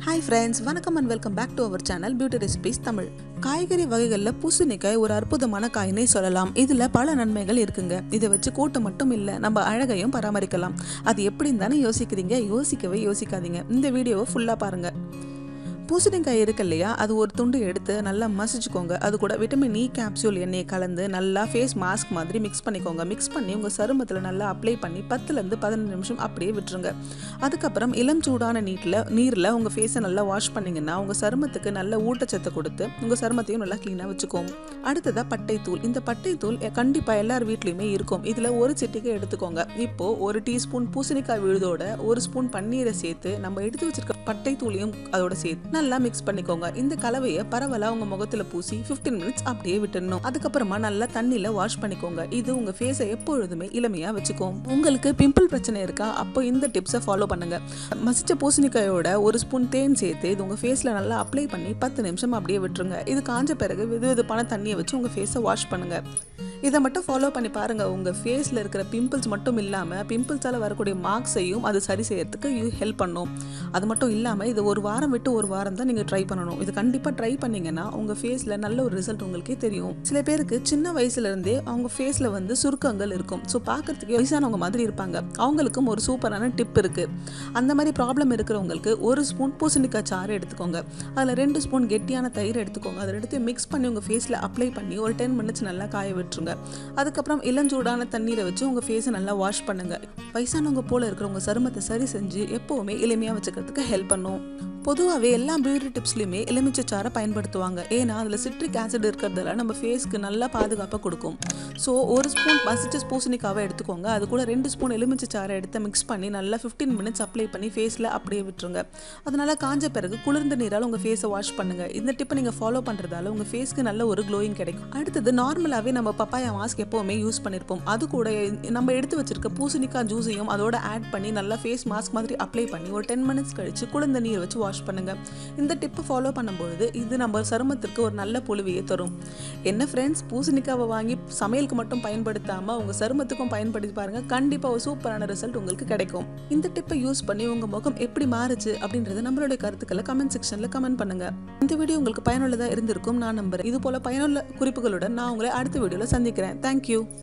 Hi friends, வணக்கம் and welcome back to our channel Beauty Recipes Tamil. காய்கறி வகைகளில் பூசணிக்காய் ஒரு அற்புதமான காயினே சொல்லலாம். இதில் பல நன்மைகள் இருக்குங்க. இதை வச்சு கூட்டு மட்டும் இல்லை, நம்ம அழகையும் பராமரிக்கலாம். அது எப்படின்னு தானே யோசிக்கிறீங்க? யோசிக்காதீங்க. இந்த வீடியோவை ஃபுல்லாக பாருங்கள். பூசணிக்காய் இருக்கு இல்லையா, அது ஒரு துண்டு எடுத்து நல்லா மசிச்சுக்கோங்க. அது கூட விட்டமின் இ கேப்சூல் எண்ணெயை கலந்து நல்லா ஃபேஸ் மாஸ்க் மாதிரி மிக்ஸ் பண்ணிக்கோங்க. மிக்ஸ் பண்ணி உங்கள் சருமத்தில் நல்லா அப்ளை பண்ணி 10லேருந்து 15 நிமிஷம் அப்படியே விட்டுருங்க. அதுக்கப்புறம் இளம் சூடான நீரில் உங்கள் ஃபேஸை நல்லா வாஷ் பண்ணிங்கன்னா உங்கள் சருமத்துக்கு நல்ல ஊட்டச்சத்தை கொடுத்து உங்கள் சருமத்தையும் நல்லா க்ளீனாக வச்சுக்கோங்க. அடுத்ததாக பட்டைத்தூள். இந்த பட்டைத்தூள் கண்டிப்பாக எல்லார் வீட்லேயுமே இருக்கும். இதில் ஒரு சிட்டிகை எடுத்துக்கோங்க. இப்போது ஒரு டீஸ்பூன் பூசணிக்காய் விழுதோட ஒரு ஸ்பூன் பன்னீரை சேர்த்து நம்ம எடுத்து வச்சிருக்க பட்டைத்தூளையும் அதோட சேர்த்து நல்லா மிக்ஸ் பண்ணிக்கோங்க. இந்த கலவையை பரவலா உங்க முகத்துல பூசி 15 மினிட்ஸ் அப்படியே விட்டுடணும். அதுக்கப்புறமா நல்லா தண்ணியில வாஷ் பண்ணிக்கோங்க. இது உங்க ஃபேஸை எப்பொழுதுமே இளமையா வச்சுக்கோம். உங்களுக்கு பிம்பிள் பிரச்சனை இருக்கா? அப்போ இந்த டிப்ஸை ஃபாலோ பண்ணுங்க. மசிச்ச பூசணிக்காயோட ஒரு ஸ்பூன் தேன் சேர்த்து இது உங்க ஃபேஸ்ல நல்லா அப்ளை பண்ணி 10 நிமிஷம் அப்படியே விட்டுருங்க. இது காஞ்ச பிறகு வெதுவெதுப்பான தண்ணியை வச்சு உங்க ஃபேஸை வாஷ் பண்ணுங்க. இதை மட்டும் ஃபாலோ பண்ணி பாருங்கள். உங்கள் ஃபேஸில் இருக்கிற பிம்பிள்ஸ் மட்டும் இல்லாமல் பிம்பிள்ஸால் வரக்கூடிய மார்க்ஸையும் அது சரி செய்யறதுக்கு ஹெல்ப் பண்ணும். அது மட்டும் இல்லாமல் இது ஒரு வாரம் விட்டு ஒரு வாரம் தான் நீங்கள் ட்ரை பண்ணணும். இது கண்டிப்பாக ட்ரை பண்ணிங்கன்னா உங்கள் ஃபேஸில் நல்ல ஒரு ரிசல்ட் உங்களுக்கே தெரியும். சில பேருக்கு சின்ன வயசுலேருந்தே அவங்க ஃபேஸில் சுருக்கங்கள் இருக்கும். ஸோ பார்க்குறதுக்கு வயசானவங்க மாதிரி இருப்பாங்க. அவங்களுக்கும் ஒரு சூப்பரான டிப் இருக்குது. அந்த மாதிரி ப்ராப்ளம் இருக்கிறவங்களுக்கு ஒரு ஸ்பூன் பூசணிக்காய் சாறு எடுத்துக்கோங்க. அதில் 2 ஸ்பூன் கெட்டியான தயிர் எடுத்துக்கோங்க. அதை எடுத்து மிக்ஸ் பண்ணி உங்கள் ஃபேஸில் அப்ளை பண்ணி ஒரு 10 மினிட்ஸ் நல்லா காய விட்டுருங்க. அதுக்கப்புறம் இளஞ்சூடான தண்ணீரை வச்சு உங்க ஃபேஸை நல்லா வாஷ் பண்ணுங்க. வயசானவங்க போல இருக்கிறவங்க சருமத்தை சரி செஞ்சு எப்பவுமே எளிமையா வச்சுக்கிறதுக்கு ஹெல்ப் பண்ணும். பொதுவாகவே எல்லா பியூட்டி டிப்ஸ்லையுமே எலுமிச்சை சாறை பயன்படுத்துவாங்க. ஏன்னா அதில் சிட்ரிக் ஆசிட் இருக்கிறதால நம்ம ஃபேஸ்க்கு நல்லா பாதுகாப்பாக கொடுக்கும். ஸோ ஒரு ஸ்பூன் மசிச்ச பூசணிக்காவை எடுத்துக்கோங்க. அது கூட 2 ஸ்பூன் எலுமிச்சை சாறை எடுத்து மிக்ஸ் பண்ணி நல்லா 15 மினிட்ஸ் அப்ளை பண்ணி ஃபேஸில் அப்படியே விட்டுருங்க. அதனால காஞ்ச பிறகு குளிர்ந்த நீரால் உங்கள் ஃபேஸை வாஷ் பண்ணுங்க. இந்த டிப்பை நீங்கள் ஃபாலோ பண்ணுறதால உங்கள் ஃபேஸ்க்கு நல்ல ஒரு க்ளோயிங் கிடைக்கும். அடுத்தது நார்மலாகவே நம்ம பப்பாயா மாஸ்க் எப்போவுமே யூஸ் பண்ணியிருப்போம். அது கூட நம்ம எடுத்து வச்சிருக்க பூசணிக்காய் ஜூஸையும் அதோட ஆட் பண்ணி நல்லா ஃபேஸ் மாஸ்க் மாதிரி அப்ளை பண்ணி ஒரு 10 மினிட்ஸ் கழிச்சு குளிர்ந்த நீர் வச்சு வாஷ் பண்ணுங்க. இந்த டிப்பை ஃபாலோ பண்ணும்போது இது நம்ம சருமத்திற்கு ஒரு நல்ல பொலிவையை தரும். என்ன ஃப்ரெண்ட்ஸ், பூசணிக்காவை வாங்கி சமையலுக்கு மட்டும் பயன்படுத்தாம உங்க சருமத்துக்கும் பயன்படுத்தி பாருங்க. கண்டிப்பா ஒரு சூப்பரான ரிசல்ட் உங்களுக்கு கிடைக்கும். இந்த டிப்பை யூஸ் பண்ணி உங்க முகம் எப்படி மாறுச்சு அப்படின்றத நம்மளுடைய கருத்துக்களை கமெண்ட் செக்ஷன்ல கமெண்ட் பண்ணுங்க. இந்த வீடியோ உங்களுக்கு பயனுள்ளதா இருந்திருக்கும் நான் நம்புறேன். இது போல பயனுள்ள குறிப்புகளுடன் நான் உங்களை அடுத்த வீடியோல சந்திக்கிறேன். தேங்க்யூ.